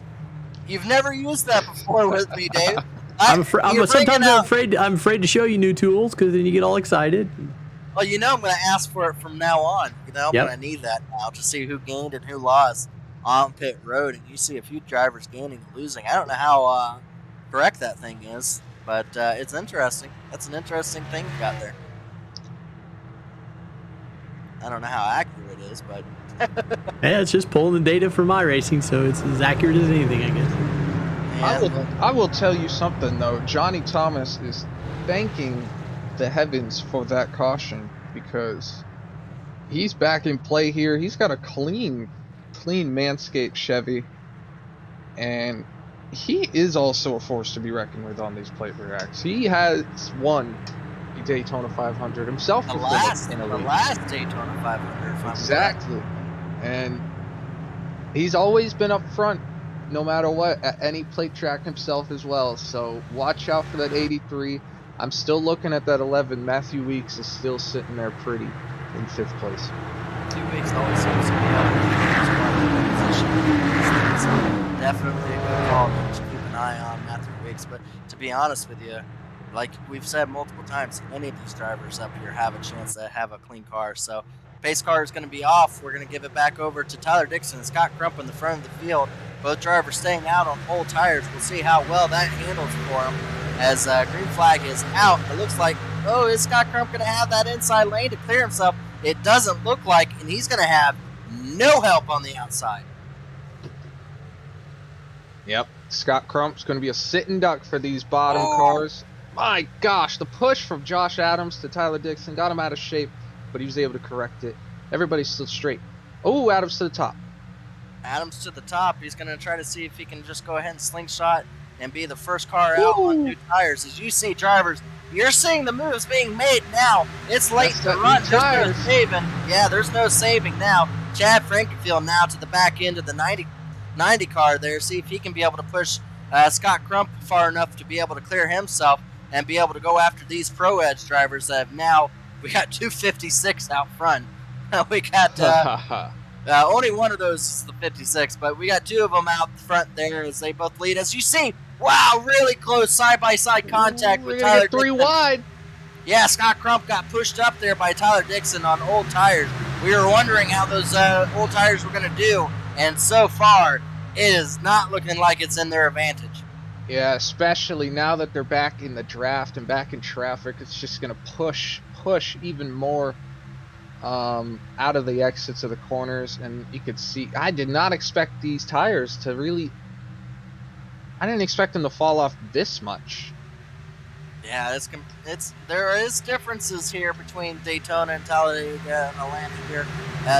You've never used that before with me, Dave. I'm afraid to show you new tools because then you get all excited. Well, I'm going to ask for it from now on. I'm going to need that now to see who gained and who lost on pit road. And you see a few drivers gaining and losing. I don't know how correct that thing is, but it's interesting. That's an interesting thing you got there. I don't know how accurate it is, but yeah, it's just pulling the data from my racing, so it's as accurate as anything, I guess. I will tell you something though. Johnny Thomas is thanking the heavens for that caution, because he's back in play here. He's got a clean Manscaped Chevy, and he is also a force to be reckoned with on these plate racks. He has won the Daytona 500 himself. The last Daytona 500. Exactly. And he's always been up front, no matter what, at any plate track himself as well. So watch out for that 83. I'm still looking at that 11. Matthew Weeks is still sitting there pretty in 5th place. 2 weeks always seems to be out in position. Definitely a good call to keep an eye on Matthew Weeks. But to be honest with you, like we've said multiple times, any of these drivers up here have a chance to have a clean car. So pace car is going to be off. We're going to give it back over to Tyler Dixon and Scott Crump in the front of the field. Both drivers staying out on old tires. We'll see how well that handles for them. As green flag is out, it looks like, oh, is Scott Crump going to have that inside lane to clear himself? It doesn't look like, and he's going to have no help on the outside. Yep, Scott Crump's going to be a sitting duck for these bottom cars. My gosh, the push from Josh Adams to Tyler Dixon got him out of shape, but he was able to correct it. Everybody's still straight. Oh, Adams to the top. Adams to the top. He's going to try to see if he can just go ahead and slingshot and be the first car out on new tires. As you see, drivers, you're seeing the moves being made now. It's late to run. There's no saving. Yeah, there's no saving now. Chad Frankenfield now to the back end of the 90 car there. See if he can be able to push Scott Crump far enough to be able to clear himself and be able to go after these Pro Edge drivers that have now, we got 256 out front. We got only one of those is the 56, but we got two of them out front there as they both lead. As you see, wow, really close side-by-side contact with Tyler Dixon. 3 wide. Yeah, Scott Crump got pushed up there by Tyler Dixon on old tires. We were wondering how those old tires were going to do, and so far, it is not looking like it's in their advantage. Yeah, especially now that they're back in the draft and back in traffic, it's just going to push even more out of the exits of the corners. And you could see, I did not expect these tires to really, I didn't expect them to fall off this much. Yeah, there is differences here between Daytona and Talladega and Atlanta here.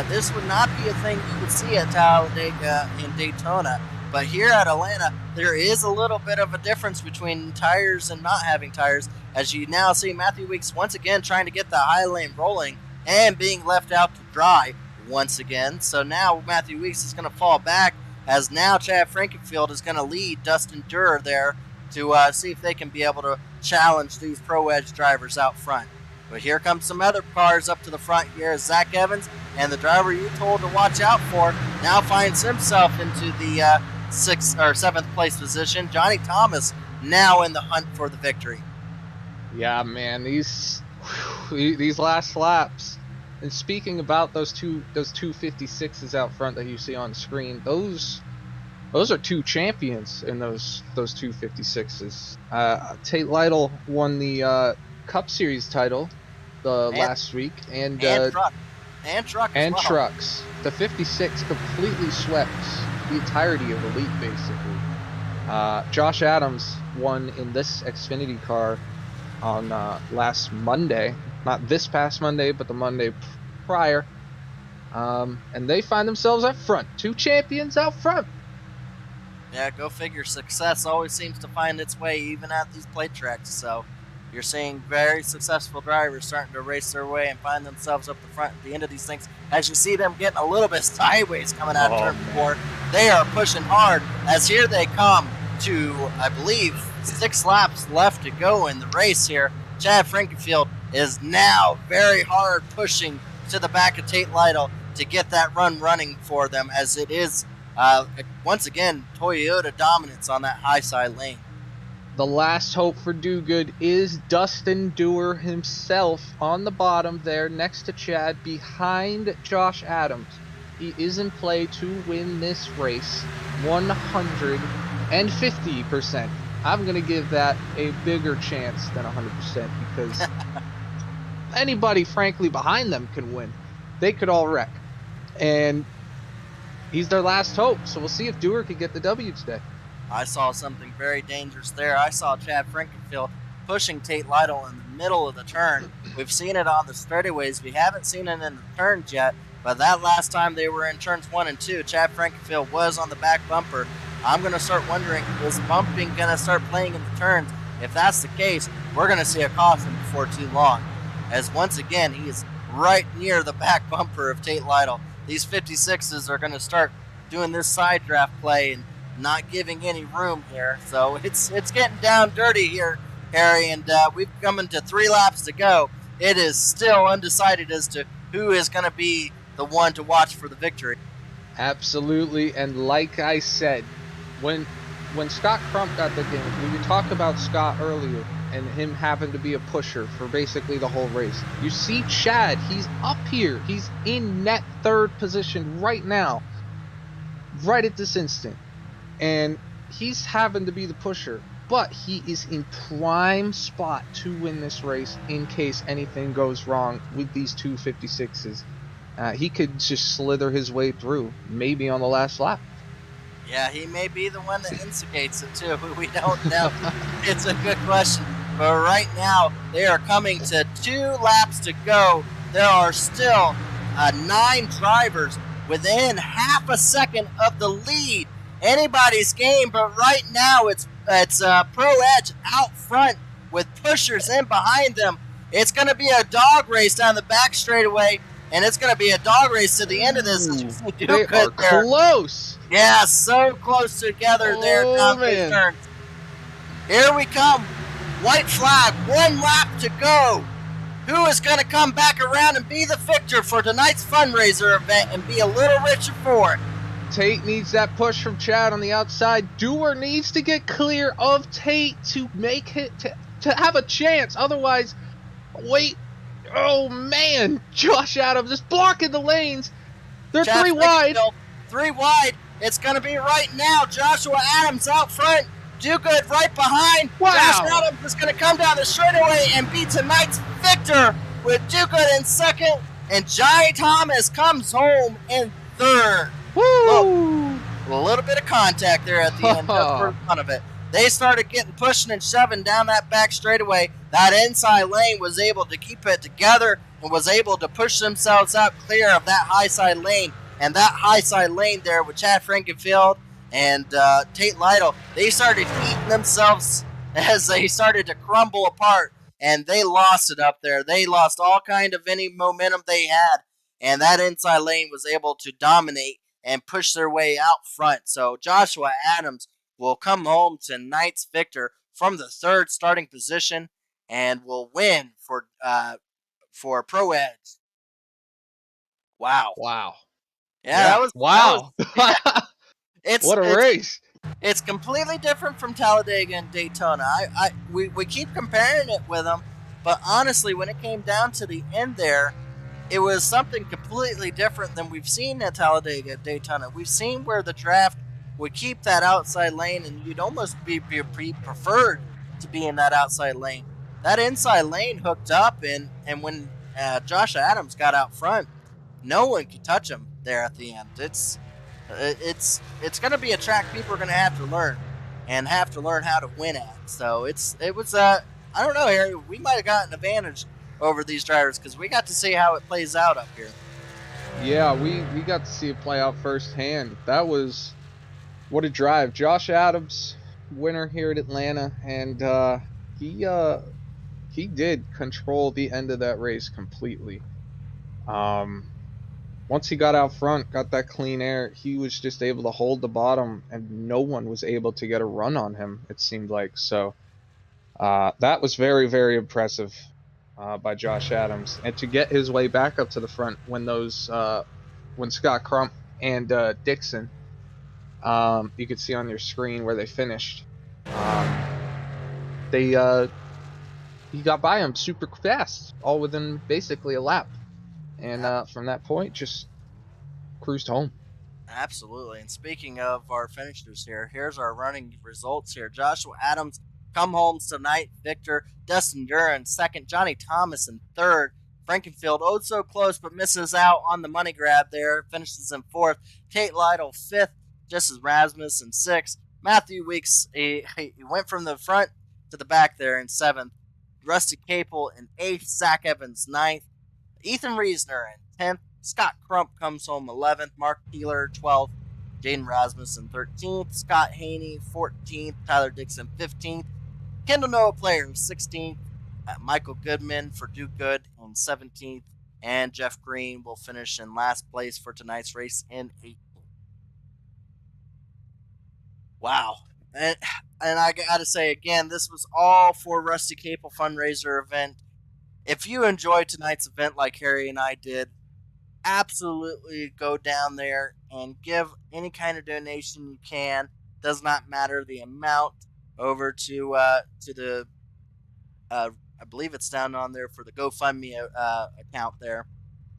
This would not be a thing you would see at Talladega and Daytona. But here at Atlanta, there is a little bit of a difference between tires and not having tires. As you now see Matthew Weeks once again trying to get the high lane rolling and being left out to dry once again. So now Matthew Weeks is going to fall back as now Chad Frankenfield is going to lead Dustin Durer there to see if they can be able to challenge these Pro Edge drivers out front. But here comes some other cars up to the front here as Zach Evans and the driver you told to watch out for now finds himself into the 6th or 7th place position. Johnny Thomas now in the hunt for the victory. Yeah, man, these last laps. And speaking about those two 56s out front that you see on the screen, those are two champions in those two 56s. Tate Lytle won the Cup Series title last week, and trucks. The 56 completely swept the entirety of Elite, basically. Josh Adams won in this Xfinity car on last Monday, not this past Monday, but the Monday prior, and they find themselves up front. Two champions out front. Yeah, go figure. Success always seems to find its way even at these plate tracks. So you're seeing very successful drivers starting to race their way and find themselves up the front at the end of these things. As you see them getting a little bit sideways coming out of turn 4, they are pushing hard as here they come to, I believe, 6 laps left to go in the race here. Chad Frankenfield is now very hard pushing to the back of Tate Lytle to get that run running for them, as it is once again Toyota dominance on that high side lane. The last hope for Do-Good is Dustin Durer himself on the bottom there next to Chad behind Josh Adams. He is in play to win this race 150%. I'm going to give that a bigger chance than 100% because anybody, frankly, behind them can win. They could all wreck. And he's their last hope, so we'll see if Durer can get the W today. I saw something very dangerous there. I saw Chad Frankenfield pushing Tate Lytle in the middle of the turn. We've seen it on the straightaways. We haven't seen it in the turns yet, but that last time they were in turns 1 and 2, Chad Frankenfield was on the back bumper. I'm going to start wondering, is bumping going to start playing in the turns? If that's the case, we're going to see a caution before too long, as once again, he is right near the back bumper of Tate Lytle. These 56s are going to start doing this side draft play and not giving any room here. So it's getting down dirty here, Harry, and we've come into 3 laps to go. It is still undecided as to who is going to be the one to watch for the victory. Absolutely, and like I said, when Scott Crump got the game, we talked about Scott earlier and him having to be a pusher for basically the whole race. You see Chad, he's up here. He's in net 3rd position right now, right at this instant. and he's having to be the pusher, but he is in prime spot to win this race in case anything goes wrong with these 256s. He could just slither his way through, maybe on the last lap. Yeah, he may be the one that instigates it too. We don't know. It's a good question. But right now, they are coming to 2 laps to go. There are still 9 drivers within half a second of the lead. Anybody's game, but right now it's Pro Edge out front with pushers in behind them. It's going to be a dog race down the back straightaway, and it's going to be a dog race to the end of this. They are close. Yeah, so close together there down these turns. Here we come. White flag, 1 lap to go. Who is going to come back around and be the victor for tonight's fundraiser event and be a little richer for it? Tate needs that push from Chad on the outside. Dewar needs to get clear of Tate to make it to have a chance. Otherwise, wait. Oh man, Josh Adams is blocking the lanes. They're Chad 3 wide. 3 wide. It's going to be right now. Joshua Adams out front. Do Good right behind. Wow. Josh Adams is going to come down the straightaway and be tonight's victor with Do Good in second. And Johnny Thomas comes home in third. Woo! Look, a little bit of contact there at the end, just for fun of it. They started getting pushing and shoving down that back straightaway. That inside lane was able to keep it together and was able to push themselves out clear of that high side lane. And that high side lane there with Chad Frankenfield and Tate Lytle, they started eating themselves as they started to crumble apart. And they lost it up there. They lost all kind of any momentum they had. And that inside lane was able to dominate and push their way out front. So Joshua Adams will come home tonight's victor from the 3rd starting position and will win for Pro Edge. Wow. Yeah, that was wow. What a race. It's completely different from Talladega and Daytona. We keep comparing it with them, but honestly, when it came down to the end there, it was something completely different than we've seen at Talladega and Daytona. We've seen where the draft would keep that outside lane, and you'd almost be preferred to be in that outside lane. That inside lane hooked up, and when Josh Adams got out front, no one could touch him there at the end. It's going to be a track people are going to have to learn how to win at. So it was I don't know, Harry. We might have gotten an advantage over these drivers because we got to see how it plays out up here. Yeah, we got to see it play out firsthand. That was what a drive. Josh Adams, winner here at Atlanta, and he did control the end of that race completely. Once he got out front, got that clean air, he was just able to hold the bottom, and no one was able to get a run on him, it seemed like. So that was very, very impressive by Josh Adams. And to get his way back up to the front when Scott Crump and Dixon, you could see on your screen where they finished. He got by him super fast, all within basically a lap. And from that point, just cruised home. Absolutely. And speaking of our finishers here, here's our running results here. Joshua Adams, come home tonight, victor. Dustin Duran, second. Johnny Thomas in third. Frankenfield, oh so close, but misses out on the money grab there. Finishes in fourth. Tate Lytle, fifth. Justin Rasmus in sixth. Matthew Weeks, he went from the front to the back there in seventh. Rusty Caple in eighth. Zach Evans, ninth. Ethan Reisner in 10th. Scott Crump comes home 11th. Mark Keeler, 12th. Jaden Rasmussen, 13th. Scott Haney, 14th. Tyler Dixon, 15th. Kendall Noah Player, 16th. Michael Goodman for Do Good in 17th. And Jeff Green will finish in last place for tonight's race in 18th. Wow. And I got to say again, this was all for Rusty Caple Fundraiser event. If you enjoyed tonight's event like Harry and I did, absolutely go down there and give any kind of donation you can. Does not matter the amount. Over to the I believe it's down on there for the GoFundMe account there.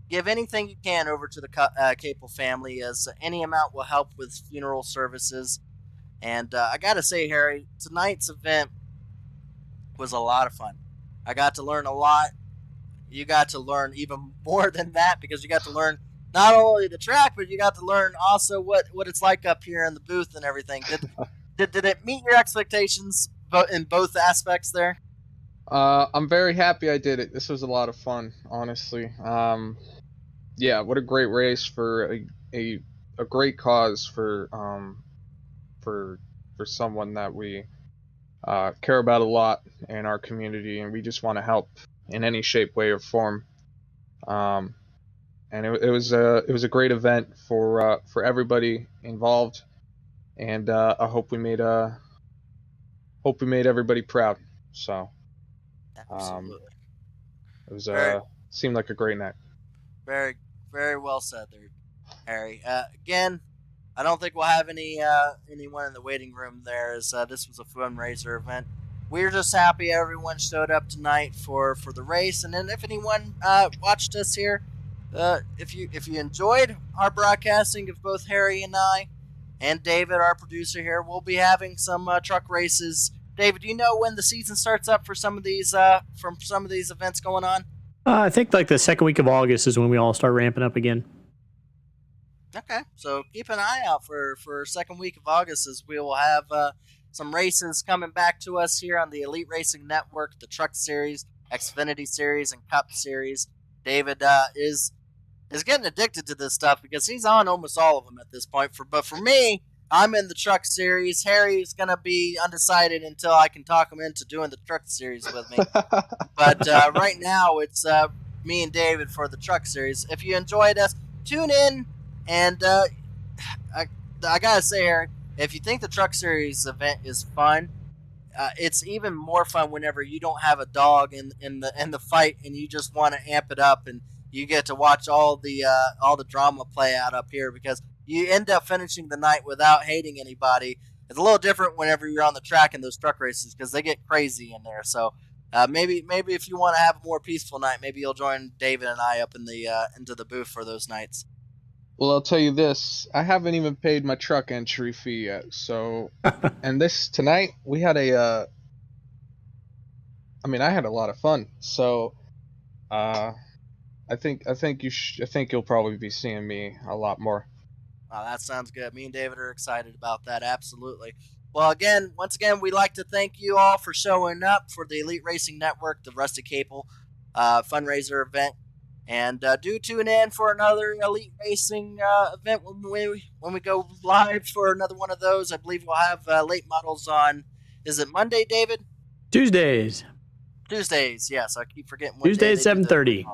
Give anything you can over to the Caple family, as any amount will help with funeral services. And I got to say, Harry, tonight's event was a lot of fun. I got to learn a lot. You got to learn even more than that because you got to learn not only the track, but you got to learn also what it's like up here in the booth and everything. Did it meet your expectations in both aspects there? I'm very happy I did it. This was a lot of fun, honestly. Yeah, what a great race for a great cause for for someone that we care about a lot in our community, and we just want to help in any shape, way, or form. Um, and it was a great event for everybody involved, and hope we made everybody proud. So um, Absolutely. it was Very, seemed like a great night. very, very well said there, Harry. Again, I don't think we'll have anyone in the waiting room there, as this was a fundraiser event. We're just happy everyone showed up tonight for the race, and then if anyone watched us here, if you enjoyed our broadcasting of both Harry and I, and David, our producer here, we'll be having some truck races. David, do you know when the season starts up for some of these from some of these events going on? I think like the second week of August is when we all start ramping up again. Okay, so keep an eye out for second week of August as we will have some races coming back to us here on the Elite Racing Network, the Truck Series, Xfinity Series, and Cup Series. David is getting addicted to this stuff because he's on almost all of them at this point. But for me, I'm in the Truck Series. Harry's gonna be undecided until I can talk him into doing the Truck Series with me. But right now, it's me and David for the Truck Series. If you enjoyed us, tune in. And I gotta say, Harry, if you think the Truck Series event is fun, it's even more fun whenever you don't have a dog in the fight and you just want to amp it up and you get to watch all the drama play out up here because you end up finishing the night without hating anybody. It's a little different whenever you're on the track in those truck races because they get crazy in there. So maybe if you want to have a more peaceful night, maybe you'll join David and I up in the into the booth for those nights. Well, I'll tell you this: I haven't even paid my truck entry fee yet. So, and this tonight we had I mean, I had a lot of fun. So, uh, I think you'll probably be seeing me a lot more. That sounds good. Me and David are excited about that. Absolutely. Well, again, once again, we'd like to thank you all for showing up for the Elite Racing Network, the Rusty Caple fundraiser event. And do tune in for another Elite Racing event when we go live for another one of those. I believe we'll have late models on. Is it Monday, David? Tuesdays. Tuesdays. Yes, I keep forgetting what Tuesday day at they do the 7:30.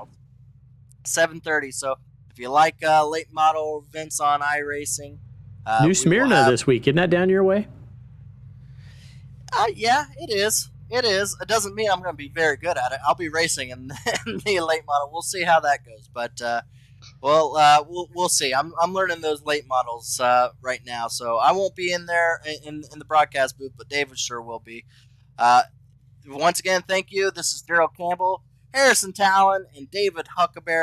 7:30. So if you like late model events on iRacing, New we will Smyrna have. this week. Isn't that down your way? Yeah, it is. It is. It doesn't mean I'm going to be very good at it. I'll be racing in, in the late model. We'll see how that goes. But we'll see. I'm learning those late models right now, so I won't be in there in the broadcast booth, but David sure will be. Uh, Once again, thank you. This is Daryl Campbell, Harrison Talon, and David Huckleberry.